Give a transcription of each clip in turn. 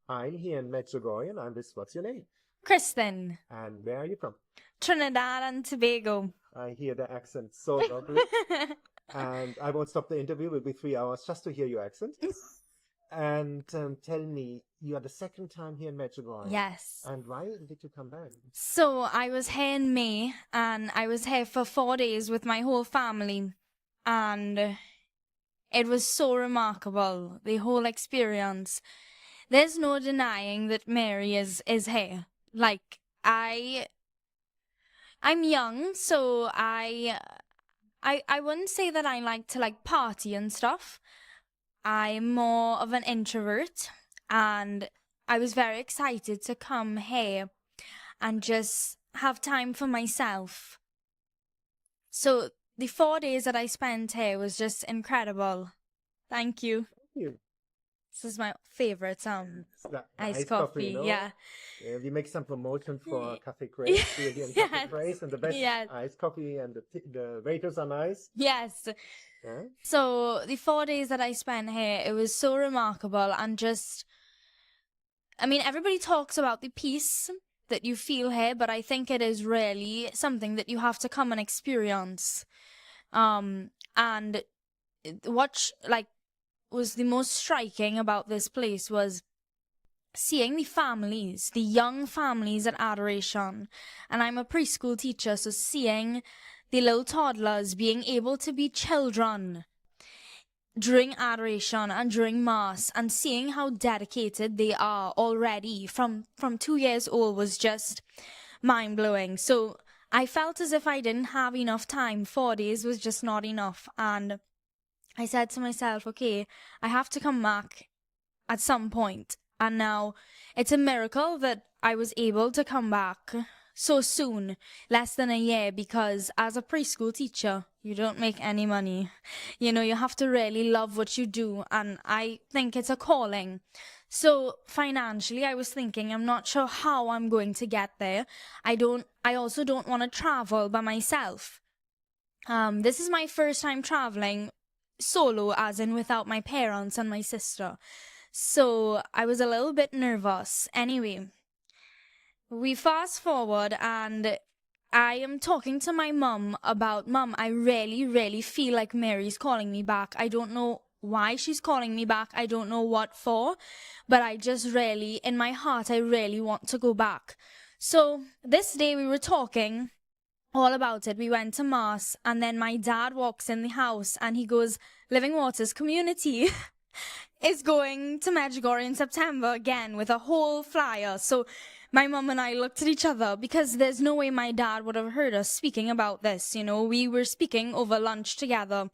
I'm here in Medjugorje, and I'm this. What's your name? Kristen. And where are you from? Trinidad and Tobago. I hear the accent so lovely. And I won't stop the interview. It will be 3 hours just to hear your accent. And tell me, you are the second time here in Medjugorje. Yes. And why did you come back? So I was here in May, and I was here for 4 days with my whole family. And it was so remarkable, the whole experience. There's no denying that Mary is here. Like, I'm young, so I wouldn't say that I like to party and stuff. I'm more of an introvert, and I was very excited to come here and just have time for myself. So the 4 days that I spent here was just incredible. Thank you. Thank you. This is my favorite iced coffee. You know? Yeah. We make some promotion for Cafe Grace. We're here in Cafe Grace, and the best iced coffee, and the waiters are nice. Yes. Yeah? So the 4 days that I spent here, it was so remarkable, and just, I mean, everybody talks about the peace that you feel here, but I think it is really something that you have to come and experience. And what was the most striking about this place was seeing the families, the young families at Adoration. And I'm a preschool teacher, so seeing the little toddlers being able to be children during Adoration and during Mass, and seeing how dedicated they are already from 2 years old was just mind-blowing. So I felt as if I didn't have enough time. 4 days was just not enough. And I said to myself, okay, I have to come back at some point. And now it's a miracle that I was able to come back so soon, less than a year, because as a preschool teacher, you don't make any money. You know, you have to really love what you do, and I think it's a calling. So financially, I was thinking, I'm not sure how I'm going to get there. I also don't want to travel by myself. This is my first time traveling solo, as in without my parents and my sister. So I was a little bit nervous. Anyway, we fast forward, and I am talking to my mum about, Mum, I really, really feel like Mary's calling me back. I don't know why she's calling me back. I don't know what for, but I just really, in my heart, I really want to go back. So this day we were talking all about it. We went to Mass, and then my dad walks in the house and he goes, Living Waters Community is going to Medjugorje in September again with a whole flyer. So my mum and I looked at each other, because there's no way my dad would have heard us speaking about this. You know, we were speaking over lunch together.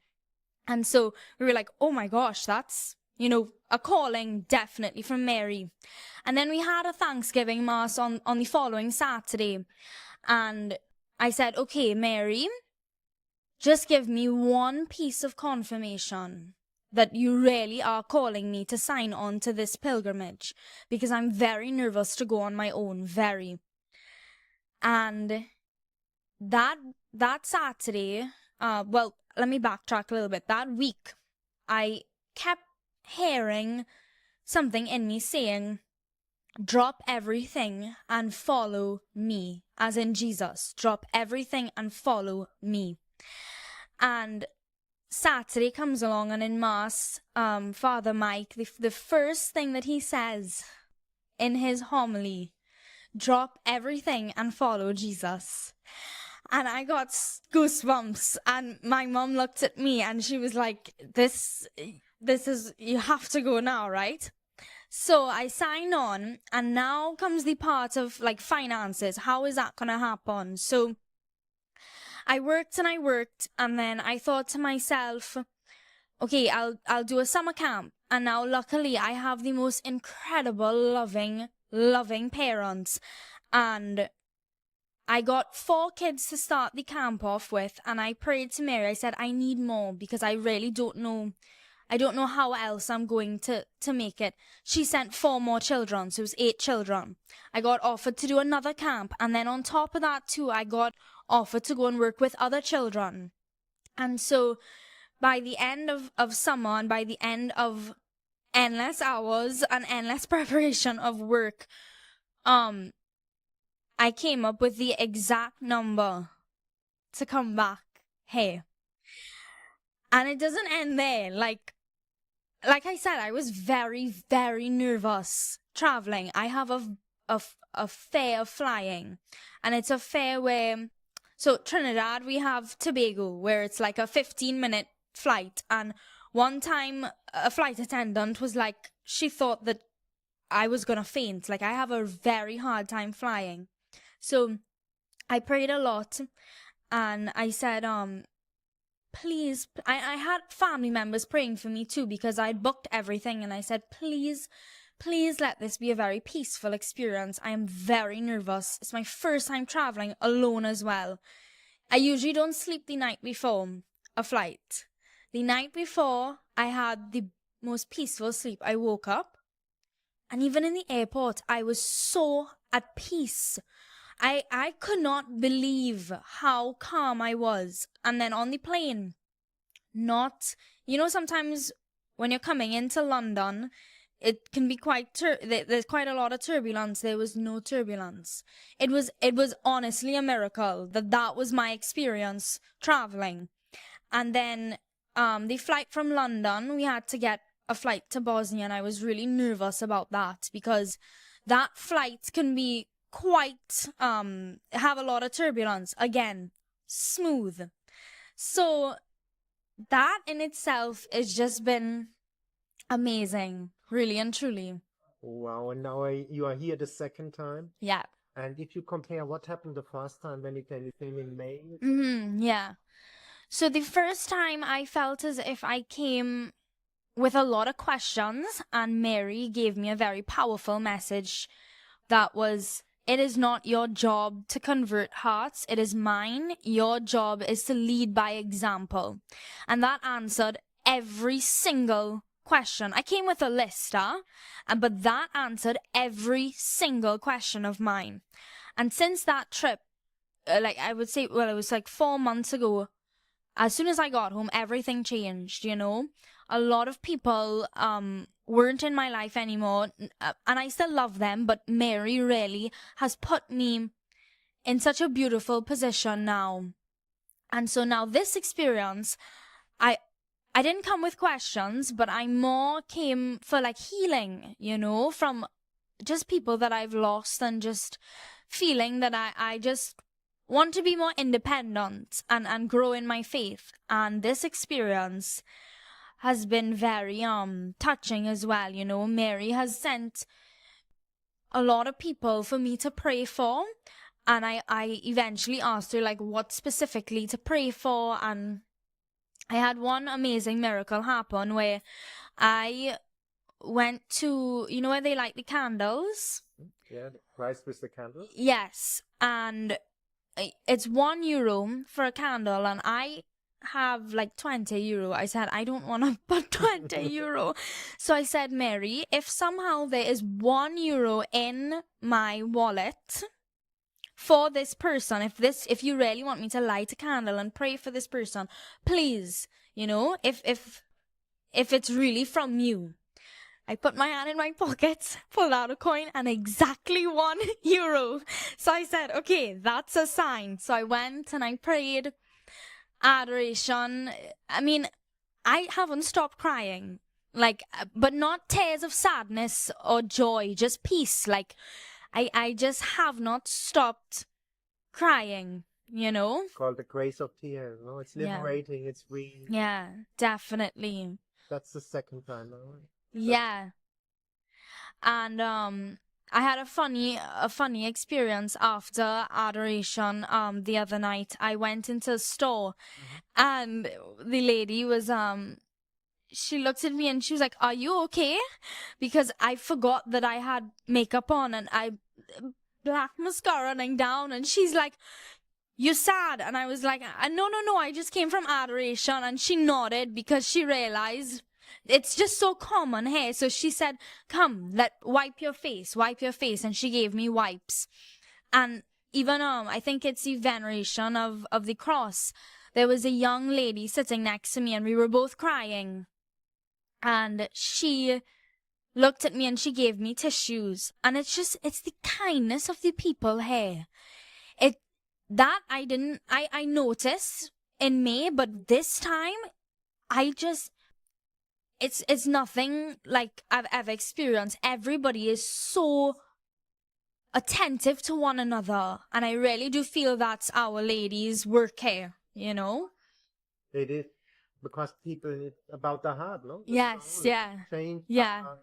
And so we were like, oh my gosh, that's, you know, a calling definitely from Mary. And then we had a Thanksgiving Mass on the following Saturday. And I said, okay, Mary, just give me one piece of confirmation that you really are calling me to sign on to this pilgrimage, because I'm very nervous to go on my own, very. And that Saturday, well, let me backtrack a little bit. That week, I kept hearing something in me saying, drop everything and follow me, as in Jesus. Drop everything and follow me. And Saturday comes along, and in Mass, Father Mike, the first thing that he says in his homily, drop everything and follow Jesus. And I got goosebumps, and my mom looked at me and she was like, this is, you have to go now, right? So I signed on, and now comes the part of finances. How is that going to happen? So I worked, and then I thought to myself, okay, I'll do a summer camp. And now luckily I have the most incredible, loving parents. And I got 4 kids to start the camp off with, and I prayed to Mary. I said, I need more, because I really don't know. I don't know how else I'm going to make it. She sent 4 more children, so it was 8 children. I got offered to do another camp, and then on top of that too, I got offered to go and work with other children. And so by the end of summer, and by the end of endless hours and endless preparation of work, I came up with the exact number to come back here. And it doesn't end there. Like I said, I was very, very nervous traveling. I have a fear of flying, and it's a fear where, so Trinidad, we have Tobago, where it's like a 15-minute flight. And one time a flight attendant was like, she thought that I was gonna faint. Like, I have a very hard time flying. So I prayed a lot, and I said, please, I had family members praying for me too, because I'd booked everything, and I said, please let this be a very peaceful experience. I am very nervous. It's my first time traveling alone as well. I usually don't sleep the night before a flight. The night before, I had the most peaceful sleep. I woke up, and even in the airport, I was so at peace. I could not believe how calm I was. And then on the plane, sometimes when you're coming into London, it can be there's quite a lot of turbulence. There was no turbulence. It was honestly a miracle that was my experience traveling. And then the flight from London, we had to get a flight to Bosnia, and I was really nervous about that, because that flight can be quite have a lot of turbulence. Again, smooth. So that in itself has just been amazing, really and truly. Wow, and now you are here the second time? Yeah. And if you compare what happened the first time when you came in May? Yeah. So the first time, I felt as if I came with a lot of questions, and Mary gave me a very powerful message that was, it is not your job to convert hearts. It is mine. Your job is to lead by example. And that answered every single question. I came with a list, but that answered every single question of mine. And since that trip, I would say, well, it was like 4 months ago, as soon as I got home, everything changed, A lot of people weren't in my life anymore, and I still love them, but Mary really has put me in such a beautiful position now. And so now this experience, I didn't come with questions, but I more came for like healing, from just people that I've lost, and just feeling that I just want to be more independent and grow in my faith. And this experience has been very touching as well. Mary has sent a lot of people for me to pray for, and I eventually asked her like what specifically to pray for, and I had one amazing miracle happen where I went to, where they light the candles? Yeah, the Christ with the candles? Yes, and it's €1 for a candle, and I have like €20. I said, I don't want to put €20. So I said, Mary, if somehow there is €1 in my wallet for this person, if you really want me to light a candle and pray for this person, please, if it's really from you. I put my hand in my pocket, pulled out a coin, and exactly €1. So I said, okay, that's a sign. So I went and I prayed adoration. I mean, I haven't stopped crying, but not tears of sadness or joy, just peace. I just have not stopped crying, It's called the grace of tears. No, it's liberating. It's free. Yeah, definitely. That's the second time now. Right? Yeah. And I had a funny experience after adoration the other night. I went into a store, and the lady was she looked at me and she was like, "Are you okay?" Because I forgot that I had makeup on, and I black mascara running down, and she's like, "You sad?" And I was like, no, I just came from adoration." And she nodded because she realized it's just so common here. So she said, "Come, wipe your face. And she gave me wipes. And even I think it's the veneration of the cross. There was a young lady sitting next to me, and we were both crying. And she looked at me and she gave me tissues. And it's the kindness of the people here. I noticed in May, but this time, it's nothing like I've ever experienced. Everybody is so attentive to one another. And I really do feel that's Our Lady's work here, you know? It is because people, it's about the heart, no? The Yes, soul. yeah. Change Yeah.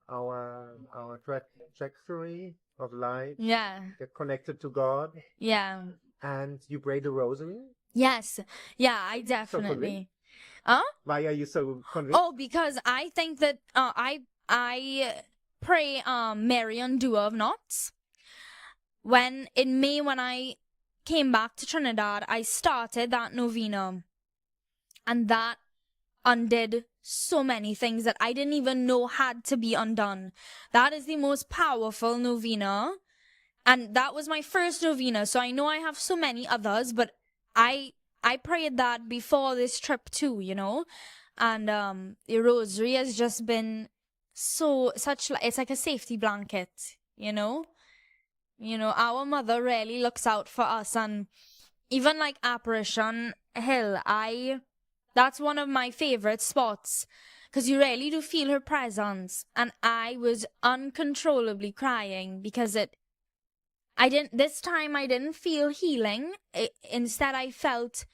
our trajectory of life. Yeah. Get connected to God. Yeah. And you pray the rosary. Yes. Yeah, I So definitely. convinced? Huh? Why are you so convinced? Oh, because I think that I pray Mary Undoer of Knots. In May when I came back to Trinidad, I started that novena. And that undid so many things that I didn't even know had to be undone. That is the most powerful novena. And that was my first novena, so I know I have so many others, but I prayed that before this trip too, you know? And the rosary has just been it's like a safety blanket, you know? You know, our mother really looks out for us, and even like Apparition Hill, that's one of my favorite spots because you really do feel her presence. And I was uncontrollably crying because this time I didn't feel healing. Instead, I felt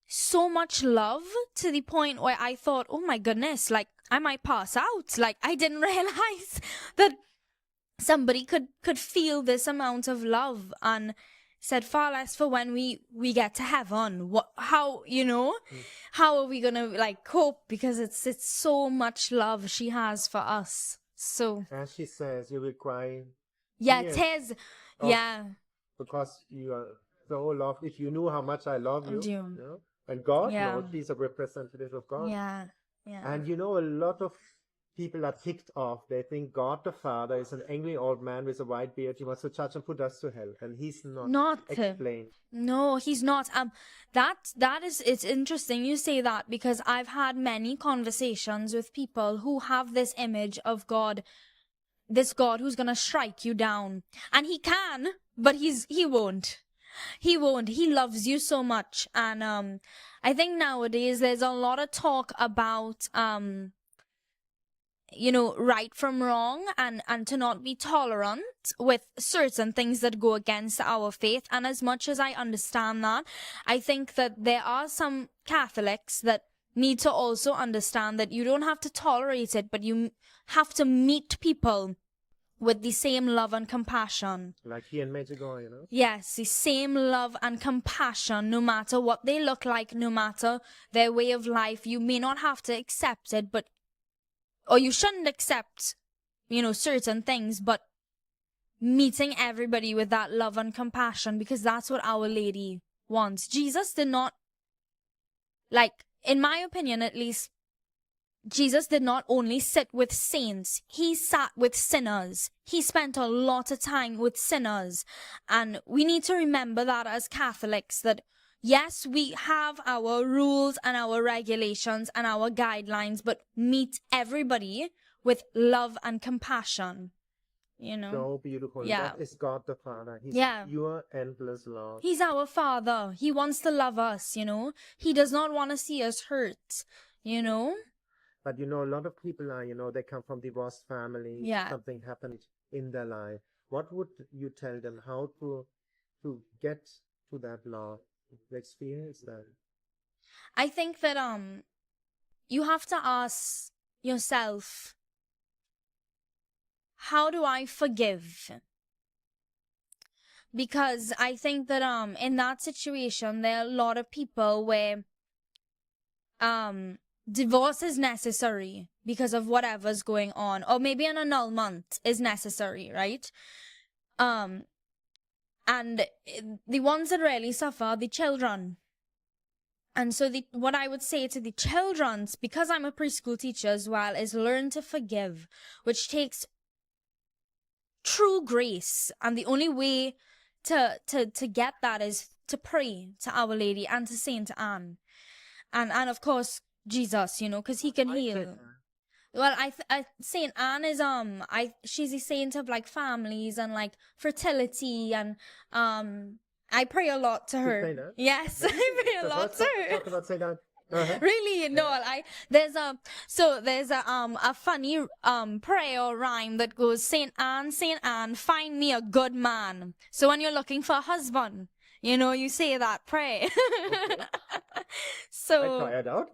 so much love to the point where I thought, oh my goodness, like I might pass out. Like I didn't realize that somebody could feel this amount of love, and said far less for when we get to heaven. How are we gonna like cope, because it's so much love she has for us. So As she says, you will cry. yeah, Yes. tears. Oh. Yeah. Because you are so loved. If you knew how much I love you, And you. you know? And God Yeah. knows, she's a representative of God. Yeah. Yeah. And you know, a lot of people are ticked off. They think God the Father is an angry old man with a white beard. He wants to judge and put us to hell. And he's not explained. No, he's not. It's interesting you say that, because I've had many conversations with people who have this image of God, this God who's gonna strike you down. And he can, but he won't. He won't. He loves you so much. And I think nowadays there's a lot of talk about right from wrong, and to not be tolerant with certain things that go against our faith. And as much as I understand that, I think that there are some Catholics that need to also understand that you don't have to tolerate it, but you have to meet people with the same love and compassion. Like here in Medjugorje, Yes, the same love and compassion, no matter what they look like, no matter their way of life. You may not have to accept it, or you shouldn't accept, certain things, but meeting everybody with that love and compassion, because that's what Our Lady wants. Jesus did not, in my opinion at least, Jesus did not only sit with saints, he sat with sinners. He spent a lot of time with sinners. And we need to remember that as Catholics, that yes, we have our rules and our regulations and our guidelines, but meet everybody with love and compassion. So beautiful. Yeah. That is God the Father. He's pure, endless love. He's our Father. He wants to love us, He does not want to see us hurt, But a lot of people are, they come from divorced families. Yeah. Something happened in their life. What would you tell them how to get to that love, to experience that? I think that you have to ask yourself, how do I forgive? Because I think that in that situation there are a lot of people where divorce is necessary because of whatever's going on, or maybe an annulment is necessary, right? And the ones that really suffer are the children. And so what I would say to the children, because I'm a preschool teacher as well, is learn to forgive, which takes true grace. And the only way to get that is to pray to Our Lady and to Saint Anne. And of course, Jesus, because he can heal. Well, Saint Anne is she's a saint of like families and like fertility, and I pray a lot to her. Saint Anne? Yes, I pray a So lot first to talk, her. talk about Saint Anne. Uh-huh. Really? No, there's a funny prayer or rhyme that goes, Saint Anne, find me a good man. So when you're looking for a husband, you know, you say that prayer. Okay. I So, try it out.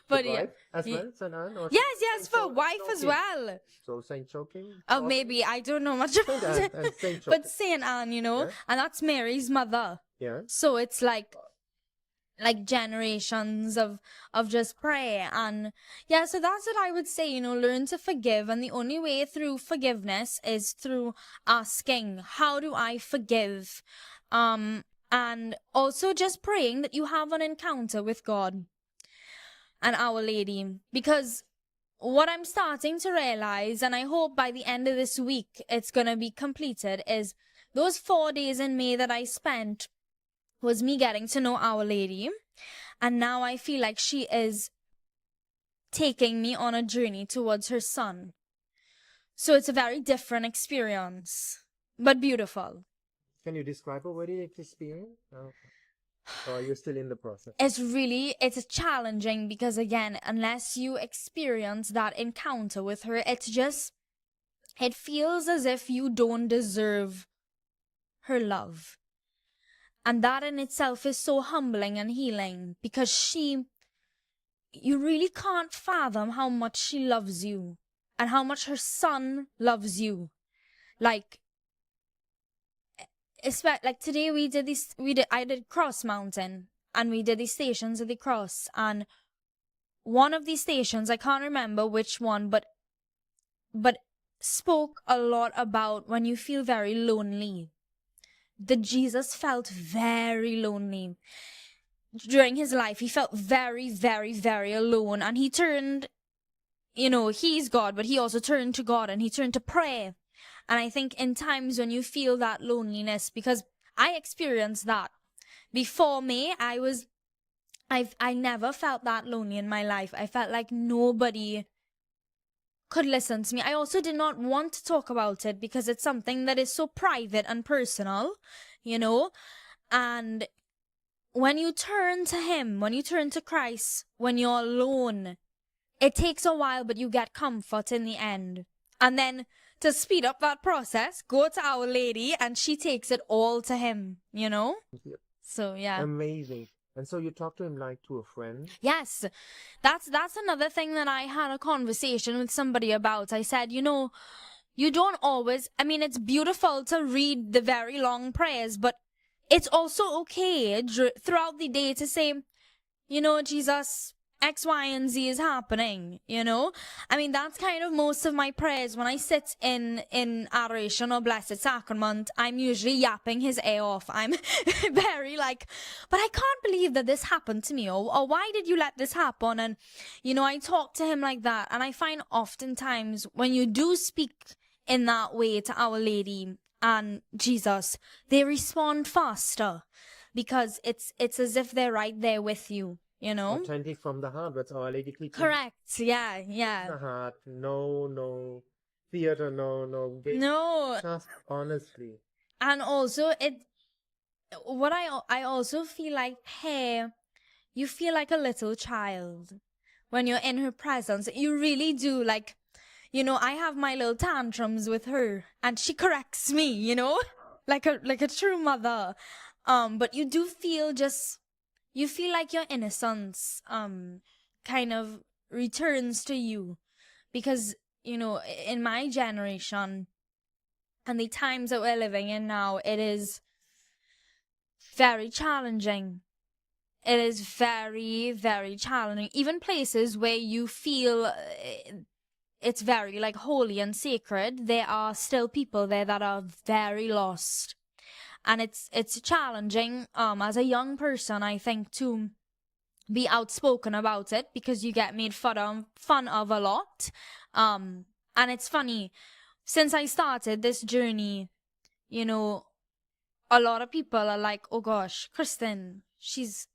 but The yeah. wife as well, Saint Anne? Or Yes, Saint for wife as Joachim? well. So Saint Joachim? Oh, maybe I don't know much about Saint Anne it. and Saint But Joachim. Saint Anne, you know, Yeah. and that's Mary's mother. Yeah. So it's like generations of just prayer. And yeah, so that's what I would say, you know, learn to forgive, and the only way through forgiveness is through asking, how do I forgive? And also just praying that you have an encounter with God and Our Lady, because what I'm starting to realize, and I hope by the end of this week it's gonna be completed, is those 4 days in May that I spent was me getting to know Our Lady, and now I feel like she is taking me on a journey towards her son. So it's a very different experience, but beautiful. Can you describe already the experience? Or are you still in the process? It's challenging because, again, unless you experience that encounter with her, it feels as if you don't deserve her love. And that in itself is so humbling and healing, because you really can't fathom how much she loves you and how much her son loves you. Like today I did Cross Mountain, and we did these stations of the cross, and one of these stations, I can't remember which one, but spoke a lot about when you feel very lonely. That Jesus felt very lonely during his life. He felt very, very, very alone, and he turned, you know, he's God, but he also turned to God, and he turned to prayer. And I think in times when you feel that loneliness, because I experienced that before me, I never felt that lonely in my life. I felt like nobody could listen to me. I also did not want to talk about it because it's something that is so private and personal, you know. And when you turn to him, when you turn to Christ, when you're alone, it takes a while, but you get comfort in the end. And then to speed up that process, go to Our Lady, and she takes it all to him, you know. Yep. So yeah. Amazing. And so you talk to him like to a friend? Yes, that's another thing that I had a conversation with somebody about. I said, you know, you don't always, I mean, it's beautiful to read the very long prayers, but it's also okay throughout the day to say, you know, Jesus, X, Y, and Z is happening, you know? I mean, that's kind of most of my prayers. When I sit in adoration or blessed sacrament, I'm usually yapping his ear off. I'm very like, but I can't believe that this happened to me, or why did you let this happen? And, you know, I talk to him like that. And I find oftentimes when you do speak in that way to Our Lady and Jesus, they respond faster, because it's as if they're right there with you. You know, authentic from the heart. That's Our Lady teaching. Correct. Yeah. The heart. No theater. No. No. Just honestly. And also, I also feel like, hey, you feel like a little child when you're in her presence. You really do. Like, you know, I have my little tantrums with her, and she corrects me. You know, like a true mother. But you do feel you feel like your innocence kind of returns to you, because, you know, in my generation and the times that we're living in now, it is very challenging. It is very, very challenging. Even places where you feel it's very like holy and sacred, there are still people there that are very lost. And it's challenging as a young person, I think, to be outspoken about it, because you get made fun of a lot. And it's funny, since I started this journey, you know, a lot of people are like, oh gosh, Kristen, she's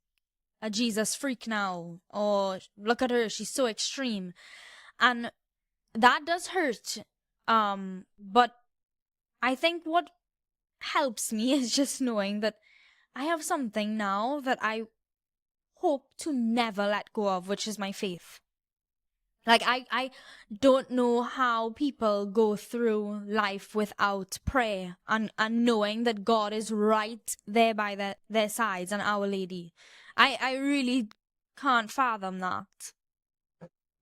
a Jesus freak now, or look at her, she's so extreme. And that does hurt. But I think what helps me is just knowing that I have something now that I hope to never let go of, which is my faith. Like, I don't know how people go through life without prayer and knowing that God is right there by their sides and Our Lady. I really can't fathom that.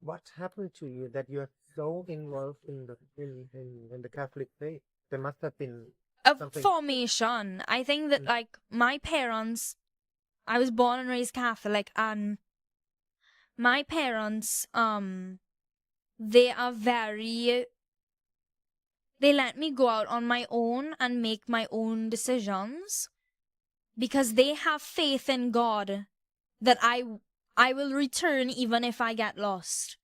What happened to you that you are so involved in the Catholic faith? There must have been A something. formation. I think that, like, my parents, I was born and raised Catholic, and my parents, they are very, they let me go out on my own and make my own decisions because they have faith in God that I will return even if I get lost.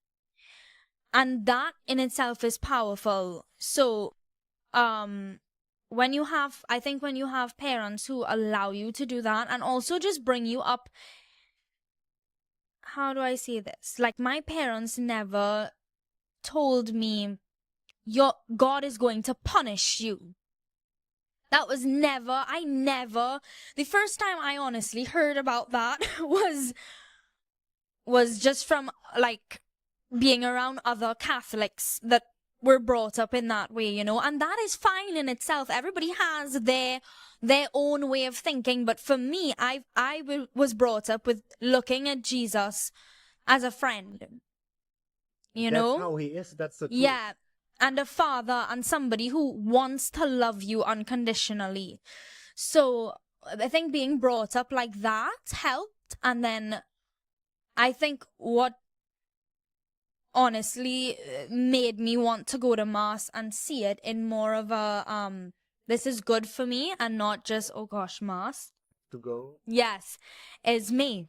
And that in itself is powerful. So, when you have, I think when you have parents who allow you to do that and also just bring you up, how do I say this? Like, my parents never told me, your God is going to punish you. That was never, the first time I honestly heard about that was just from, like, being around other Catholics that were brought up in that way, you know, and that is fine in itself. Everybody has their own way of thinking, but for me, I was brought up with looking at Jesus as a friend, you That's know? how he is. That's the truth. Yeah, and a father and somebody who wants to love you unconditionally. So I think being brought up like that helped, and then I think what honestly made me want to go to mass and see it in more of a this is good for me and not just, oh gosh, mass To go. yes, is me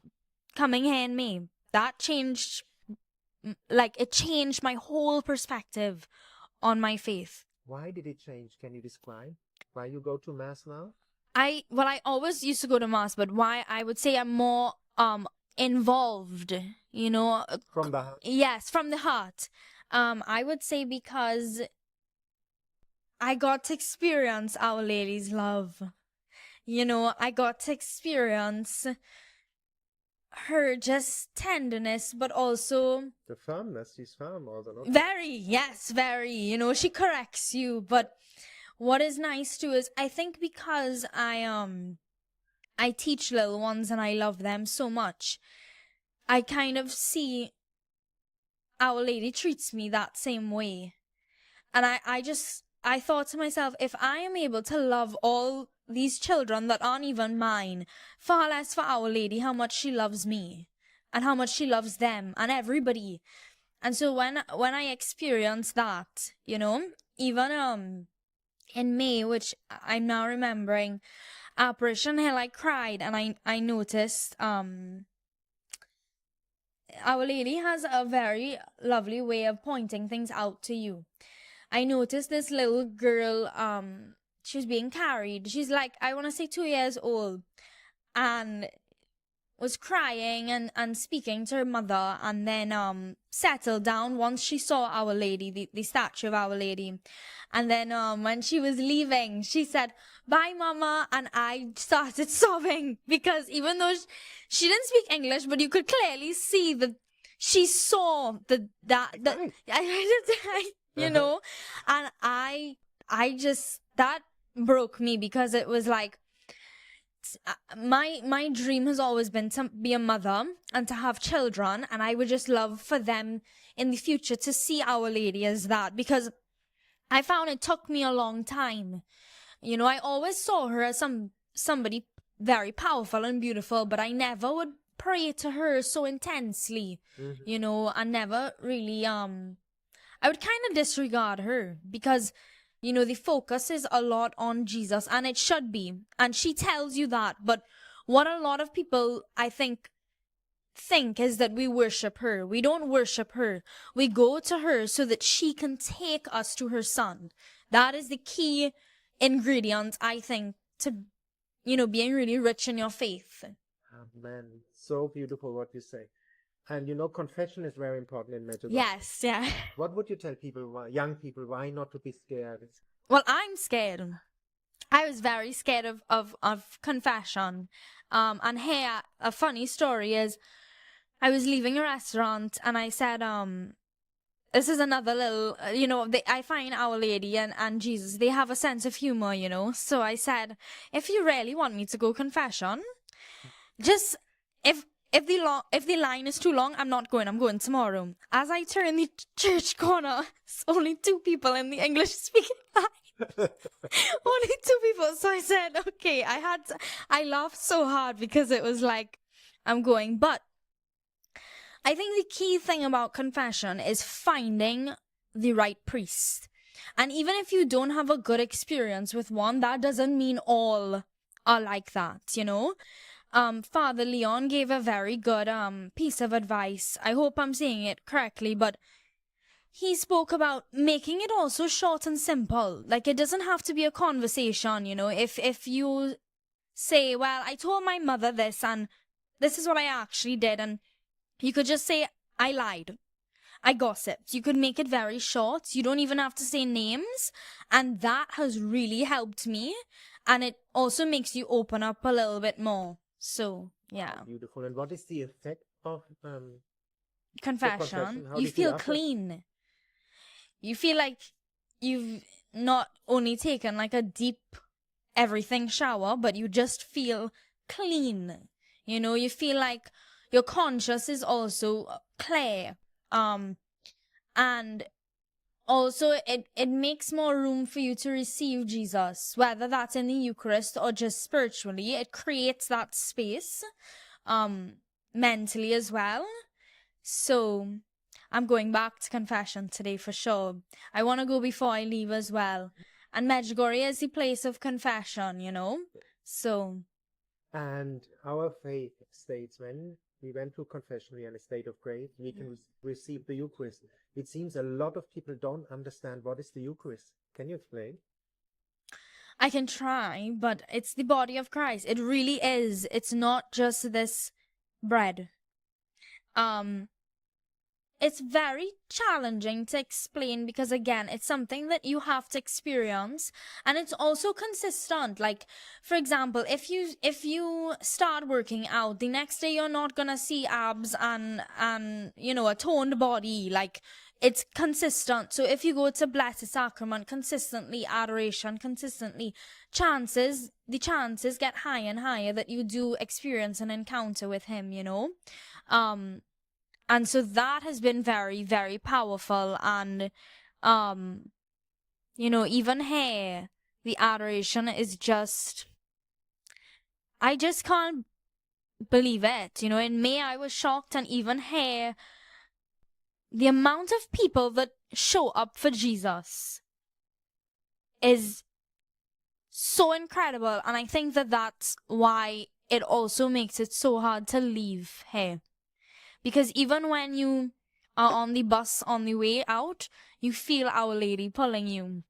coming here in May. That changed, like, it changed my whole perspective on my faith. Why did it change? Can you describe why you go to mass now? I always used to go to mass, but why I would say I'm more involved, you know. From the heart. Yes, from the heart. I would say because I got to experience Our Lady's love. You know, I got to experience her just tenderness, but also The firmness. She's firm also. No? very, you know, she corrects you. But what is nice too is I think because I teach little ones and I love them so much, I kind of see Our Lady treats me that same way. And I thought to myself, if I am able to love all these children that aren't even mine, far less for Our Lady, how much she loves me and how much she loves them and everybody. And so when I experienced that, you know, even in May, which I'm now remembering, Apparition Hill, I cried, and I noticed Our Lady has a very lovely way of pointing things out to you. I noticed this little girl, she was being carried. She's like, I want to say 2 years old, and was crying and speaking to her mother, and then settled down once she saw Our Lady, the statue of Our Lady. And then when she was leaving, she said, bye mama, and I started sobbing because even though she didn't speak English, but you could clearly see that she saw you know. And I just, that broke me because it was like, my dream has always been to be a mother and to have children, and I would just love for them in the future to see Our Lady as that, because I found it took me a long time. You know, I always saw her as somebody very powerful and beautiful, but I never would pray to her so intensely, you know, and never really I would kind of disregard her because, you know, the focus is a lot on Jesus, and it should be. And she tells you that. But what a lot of people, I think is that we worship her. We don't worship her. We go to her so that she can take us to her son. That is the key ingredient, I think, to, you know, being really rich in your faith. Amen. So beautiful what you say. And you know, confession is very important in Medjugorje. Yes, yeah. What would you tell people, young people, why not to be scared? Well, I'm scared. I was very scared of confession. And here, a funny story is, I was leaving a restaurant and I said, this is another little, I find Our Lady and Jesus, they have a sense of humor, So I said, if you really want me to go confession, just, if the line is too long, I'm not going, I'm going tomorrow. As I turn the church corner, it's only 2 people in the English speaking line. Only 2 people. So I said, okay, I laughed so hard because it was like, I'm going. But I think the key thing about confession is finding the right priest. And even if you don't have a good experience with one, that doesn't mean all are like that, Father Leon gave a very good piece of advice. I hope I'm saying it correctly, but he spoke about making it also short and simple. Like, it doesn't have to be a conversation, If you say, well, I told my mother this and this is what I actually did, and you could just say, I lied, I gossiped. You could make it very short. You don't even have to say names. And that has really helped me. And it also makes you open up a little bit more. So, yeah. Beautiful. And what is the effect of confession? How do You feel after? clean. You feel like you've not only taken like a deep everything shower, but you just feel clean. You feel like your conscience is also clear. And also it makes more room for you to receive Jesus, whether that's in the Eucharist or just spiritually. It creates that space, mentally as well. So I'm going back to confession today for sure. I want to go before I leave as well. And Medjugorje is the place of confession, So. And our faith states when we went to confession, we are in a state of grace, we can receive the Eucharist. It seems a lot of people don't understand what is the Eucharist. Can you explain? I can try, but it's the body of Christ. It really is. It's not just this bread. It's very challenging to explain because, again, it's something that you have to experience, and it's also consistent. Like, for example, if you start working out, the next day you're not gonna see abs and a toned body. Like, it's consistent. So if you go to Blessed Sacrament consistently, adoration consistently, the chances get higher and higher that you do experience an encounter with him, And so that has been very, very powerful. And, even here, the adoration is just, I just can't believe it. In May, I was shocked. And even here, the amount of people that show up for Jesus is so incredible. And I think that that's why it also makes it so hard to leave here. Because even when you are on the bus on the way out, you feel Our Lady pulling you.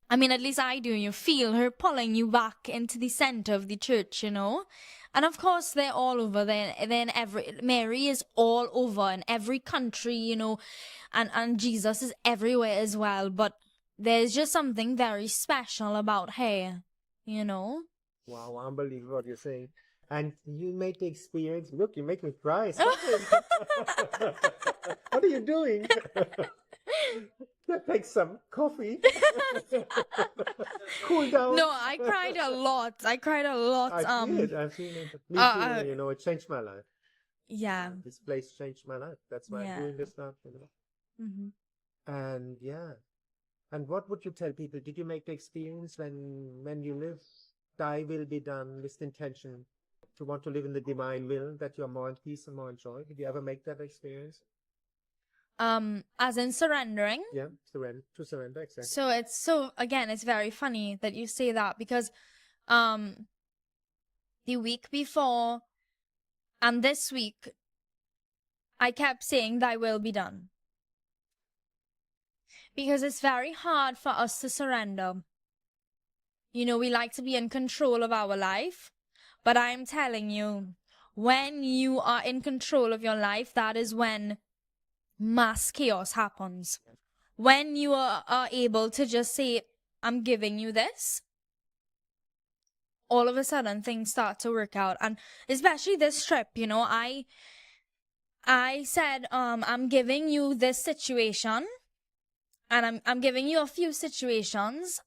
I mean, at least I do. You feel her pulling you back into the center of the church, And of course, they're all over. Then Mary is all over in every country, and Jesus is everywhere as well. But there's just something very special about her, Wow, unbelievable what you're saying. And you made the experience. Look, you make me cry. What are you doing? Take some coffee. Cool down. No, I cried a lot. I've seen it. Me too, it changed my life. Yeah. This place changed my life. That's why I'm doing this now, Mm-hmm. And yeah. And what would you tell people? Did you make the experience when you live, thy will be done with the intention to want to live in the divine will, that you're more in peace and more in joy? Did you ever make that experience? As in surrendering? Yeah, to surrender, exactly. So again, it's very funny that you say that because the week before and this week I kept saying thy will be done. Because it's very hard for us to surrender. We like to be in control of our life. But I'm telling you, when you are in control of your life, that is when mass chaos happens. When you are able to just say, I'm giving you this, all of a sudden things start to work out. And especially this trip, you know, I said, I'm giving you this situation, and I'm giving you a few situations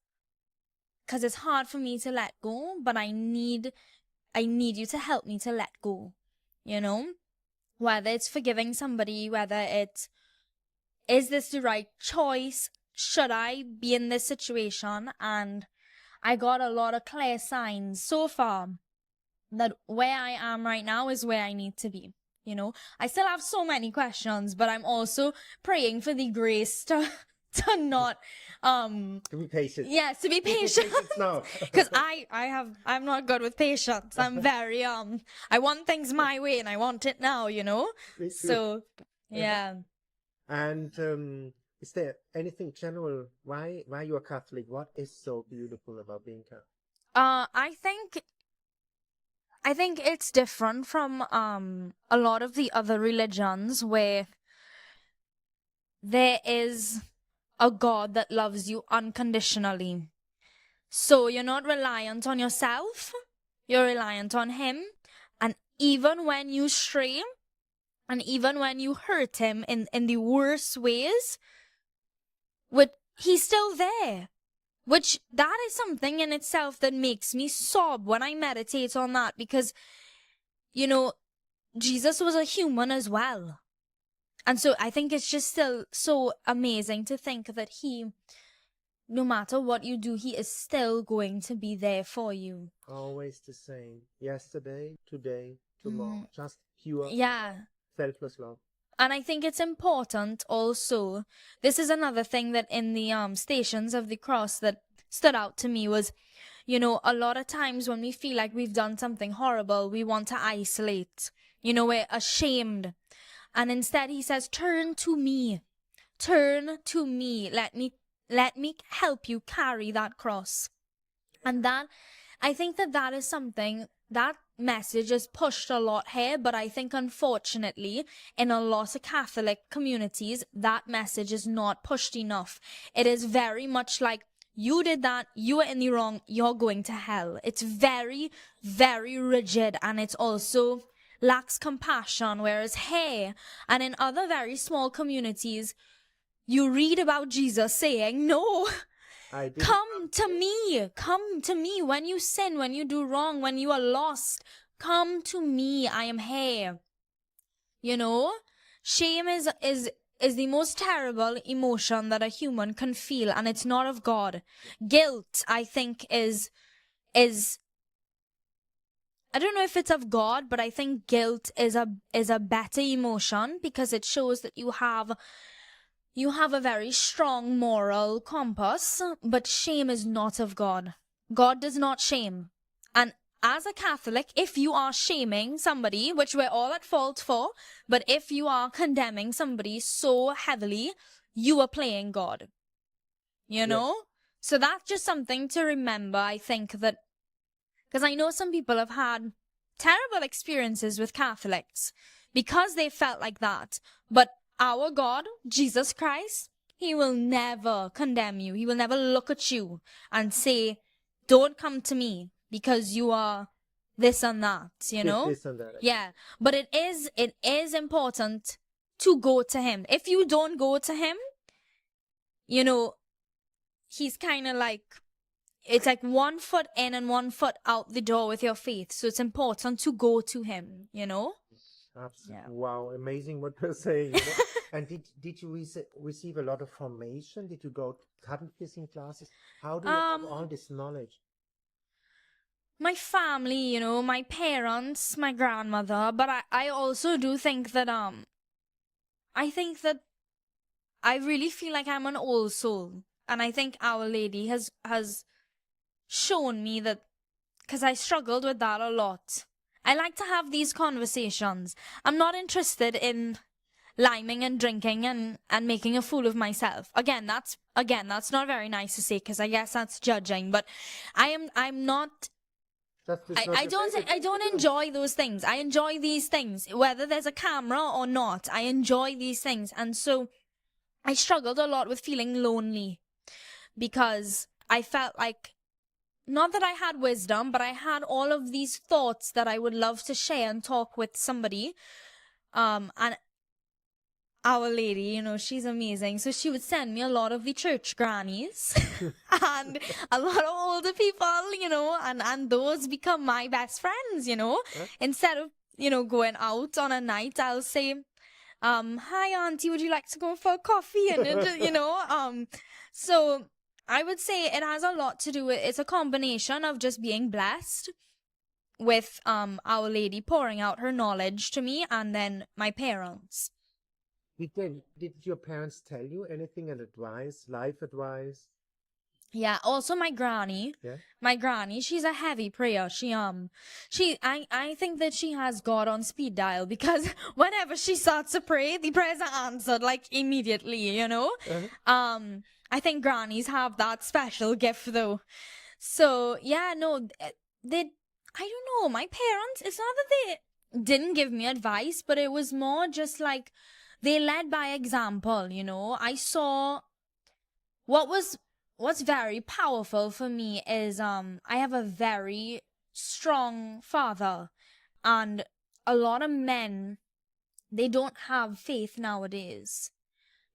because it's hard for me to let go, but I need you to help me to let go, you know, whether it's forgiving somebody, whether it's, is this the right choice? Should I be in this situation? And I got a lot of clear signs so far that where I am right now is where I need to be. You know, I still have so many questions, but I'm also praying for the grace to not To be patient. yes, to be patient. now. Because I'm not good with patience. I'm very I want things my way and I want it now, you know. Me too. So yeah. And is there anything general why you're Catholic? What is so beautiful about being Catholic? I think it's different from a lot of the other religions where there is a God that loves you unconditionally. So you're not reliant on yourself, you're reliant on Him. And even when you stray, and even when you hurt Him in the worst ways, He's still there. Which, that is something in itself that makes me sob when I meditate on that, because, you know, Jesus was a human as well. And so I think it's just still so amazing to think that He, no matter what you do, He is still going to be there for you. Always the same. Yesterday, today, tomorrow. Just pure, selfless love. And I think it's important also, this is another thing that in the Stations of the Cross that stood out to me was, you know, a lot of times when we feel like we've done something horrible, we want to isolate. You know, we're ashamed. And instead He says, turn to me. Turn to me. Let me help you carry that cross. And that, I think that is something, that message is pushed a lot here, but I think unfortunately in a lot of Catholic communities that message is not pushed enough. It is very much like, you did that, you are in the wrong, you're going to hell. It's very, very rigid, and it's also lacks compassion. Whereas here and in other very small communities, you read about Jesus saying, no, come to me when you sin, when you do wrong, when you are lost. Come to me, I am here. You know, shame is the most terrible emotion that a human can feel, and it's not of God. Guilt, I think, is I don't know if it's of God, but I think guilt is a better emotion, because it shows that you have a very strong moral compass. But shame is not of God. God does not shame. And as a Catholic, if you are shaming somebody, which we're all at fault for, but if you are condemning somebody so heavily, you are playing God. You know? So that's just something to remember, I think, that, because I know some people have had terrible experiences with Catholics because they felt like that. But our God, Jesus Christ, He will never condemn you. He will never look at you and say, don't come to me because you are this and that, you know? This and that. Yeah. But it is important to go to Him. If you don't go to Him, you know, He's kind of like, it's like 1 foot in and 1 foot out the door with your faith. So it's important to go to Him, you know? Absolutely. Yeah. Wow, amazing what you're saying. And did you receive a lot of formation? Did you go to catechism classes? How do you have all this knowledge? My family, you know, my parents, my grandmother, but I also do think that I think that I really feel like I'm an old soul, and I think Our Lady has shown me that, because I struggled with that a lot. I like to have these conversations. I'm not interested in liming and drinking and making a fool of myself. Again, that's not very nice to say, because I guess that's judging, but I'm not That's just not I your don't favorite I thing don't to do. enjoy those things. I enjoy these things, whether there's a camera or not. I enjoy these things, and so I struggled a lot with feeling lonely because I felt like, not that I had wisdom, but I had all of these thoughts that I would love to share and talk with somebody. And Our Lady, you know, she's amazing. So she would send me a lot of the church grannies and a lot of older people, you know, and those become my best friends, you know. Huh? Instead of, you know, going out on a night, I'll say, hi auntie, would you like to go for a coffee? And you know, so I would say it has a lot to do with, it's a combination of just being blessed with Our Lady pouring out her knowledge to me, and then my parents. Did your parents tell you anything and advice, life advice? Yeah, also my granny. Yeah. My granny, she's a heavy prayer. I think that she has God on speed dial, because whenever she starts to pray, the prayers are answered like immediately, you know? Uh-huh. I think grannies have that special gift though. So, yeah, no, I don't know, my parents, it's not that they didn't give me advice, but it was more just like they led by example, you know? I saw what's very powerful for me is I have a very strong father, and a lot of men, they don't have faith nowadays.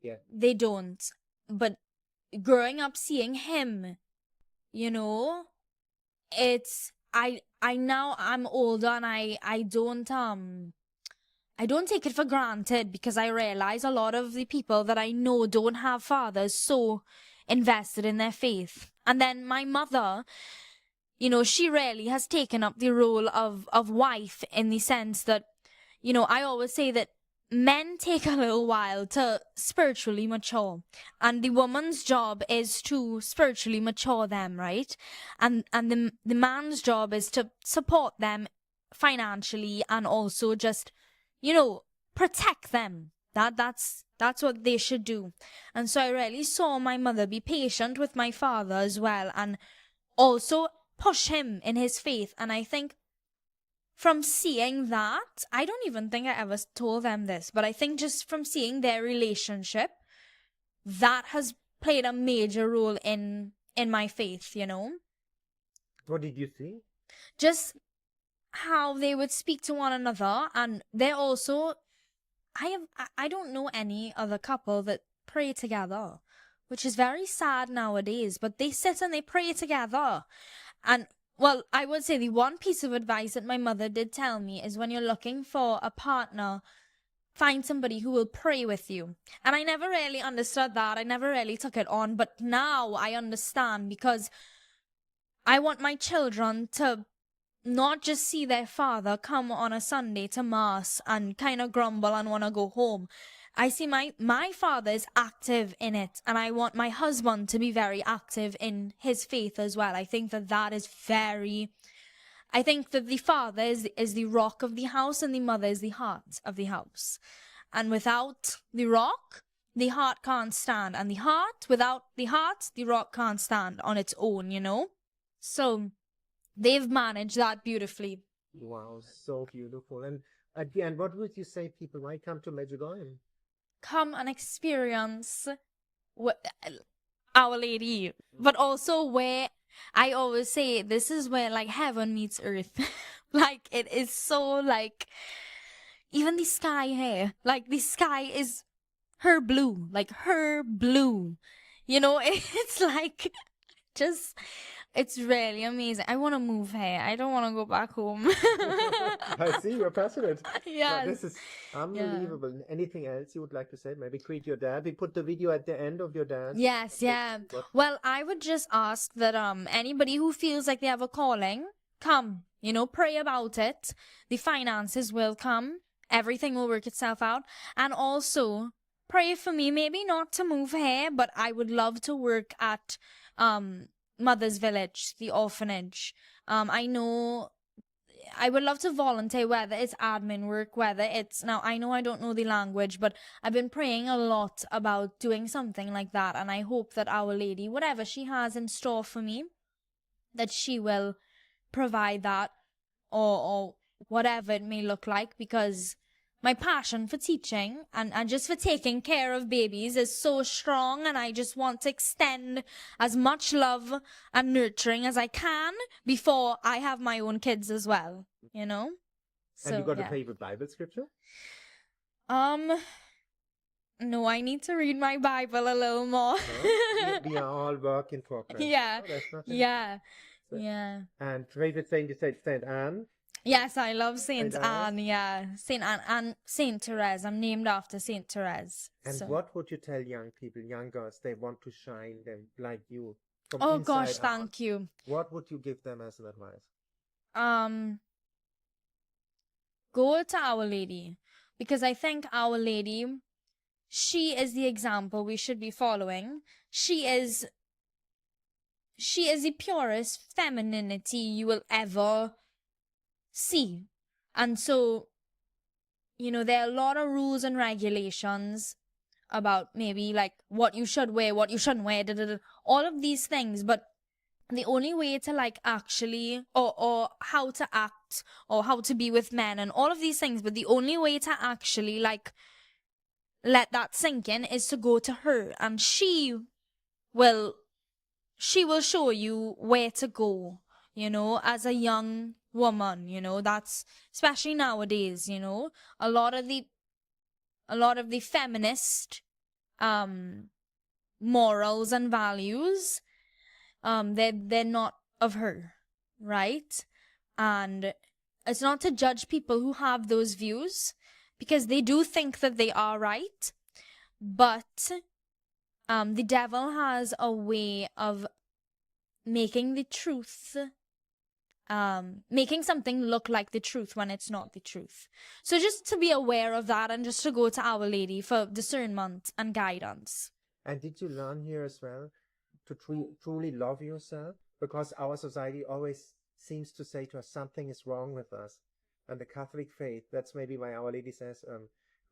Yeah. They don't. But growing up seeing him, you know, it's I now I'm older, and I don't take it for granted, because I realize a lot of the people that I know don't have fathers so invested in their faith. And then my mother, you know, she really has taken up the role of wife, in the sense that, you know, I always say that men take a little while to spiritually mature, and the woman's job is to spiritually mature them, right? And the man's job is to support them financially, and also just, you know, protect them. That's what they should do. And so I really saw my mother be patient with my father as well, and also push him in his faith. And I think from seeing that, I don't even think I ever told them this, but I think just from seeing their relationship, that has played a major role in my faith, you know? What did you see? Just how they would speak to one another, and they're also, I don't know any other couple that pray together, which is very sad nowadays, but they sit and they pray together. And well, I would say the one piece of advice that my mother did tell me is, when you're looking for a partner, find somebody who will pray with you. And I never really understood that. I never really took it on, but now I understand, because I want my children to not just see their father come on a Sunday to mass and kind of grumble and want to go home. I see my father is active in it, and I want my husband to be very active in his faith as well. I think that is very, I think that the father is the rock of the house, and the mother is the heart of the house. And without the rock, the heart can't stand. And without the heart, the rock can't stand on its own, you know? So they've managed that beautifully. Wow, so beautiful. And at the end, what would you say people might come to Medjugorje? Come and experience Our Lady, but also where I always say this is where like heaven meets earth. Like it is so like, even the sky here, like the sky is her blue, like her blue. You know, it's like just, it's really amazing. I want to move here. I don't want to go back home. I see, you're passionate. Yes. This is unbelievable. Anything else you would like to say? Maybe greet your dad. We put the video at the end of your dad. Yes, yeah. Well, I would just ask that anybody who feels like they have a calling, come, you know, pray about it. The finances will come. Everything will work itself out. And also pray for me, maybe not to move here, but I would love to work at Mother's Village, the orphanage. I know I would love to volunteer, whether it's admin work, whether it's, now I know I don't know the language, but I've been praying a lot about doing something like that, and I hope that Our Lady, whatever she has in store for me, that she will provide that, or whatever it may look like, because my passion for teaching and just for taking care of babies is so strong, and I just want to extend as much love and nurturing as I can before I have my own kids as well, you know? And you got yeah. a favorite Bible scripture? No, I need to read my Bible a little more. No? We are all work in progress. Yeah. Oh, that's nothing. Yeah. So- Yeah. And favorite saint, you said Saint Anne? Yes, I love Saint Saint Anne? Anne, yeah. Saint Anne and Saint Therese. I'm named after Saint Therese. And so. what would you tell young people, young girls, they want to shine them like you? From Oh inside gosh, out? thank you. What would you give them as an advice? Go to Our Lady, because I think Our Lady, she is the example we should be following. She is the purest femininity you will ever see. And so, you know, there are a lot of rules and regulations about maybe like what you should wear, what you shouldn't wear, all of these things. But the only way to like actually, or how to act, or how to be with men and all of these things, but the only way to actually like let that sink in is to go to her, and she will show you where to go, you know, as a young woman. You know, that's especially nowadays, you know, a lot of the feminist morals and values, they're not of her, right? And it's not to judge people who have those views, because they do think that they are right, but the devil has a way of making the truth, making something look like the truth when it's not the truth. So just to be aware of that, and just to go to Our Lady for discernment and guidance. And did you learn here as well to truly love yourself? Because our society always seems to say to us something is wrong with us. And the Catholic faith, that's maybe why Our Lady says,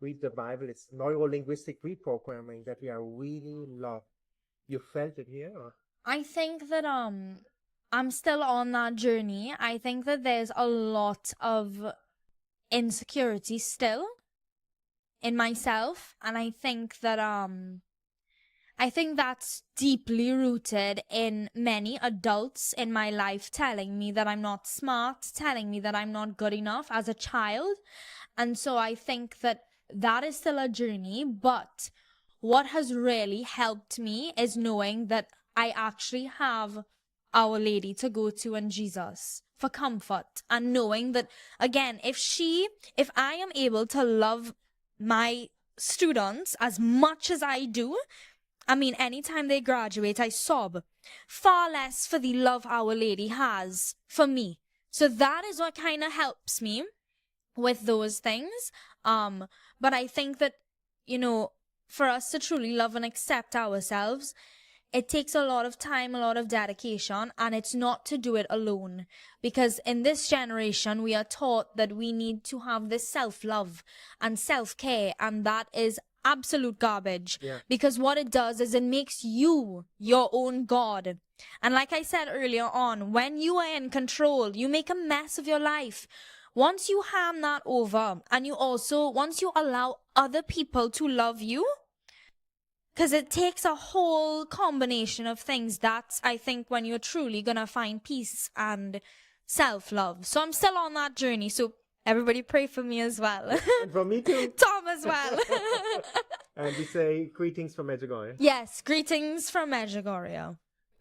read the Bible. It's neuro-linguistic reprogramming that we are really loved. You felt it here? Or? I think that I'm still on that journey. I think that there's a lot of insecurity still in myself, and I think that's deeply rooted in many adults in my life telling me that I'm not smart, telling me that I'm not good enough as a child. And so I think that is still a journey, but what has really helped me is knowing that I actually have Our Lady to go to, and Jesus for comfort, and knowing that, again, if I am able to love my students as much as I do, I mean, anytime they graduate, I sob. Far less for the love Our Lady has for me. So that is what kind of helps me with those things. But I think that, you know, for us to truly love and accept ourselves, it takes a lot of time, a lot of dedication, and it's not to do it alone. Because in this generation, we are taught that we need to have this self-love and self-care, and that is absolute garbage. Yeah. Because what it does is it makes you your own God. And like I said earlier on, when you are in control, you make a mess of your life. Once you hand that over, and once you allow other people to love you, because it takes a whole combination of things, that's, I think, when you're truly gonna find peace and self-love. So I'm still on that journey, so everybody pray for me as well. And for me too. Tom as well. And we say greetings from Medjugorje. Yes, greetings from Medjugorje.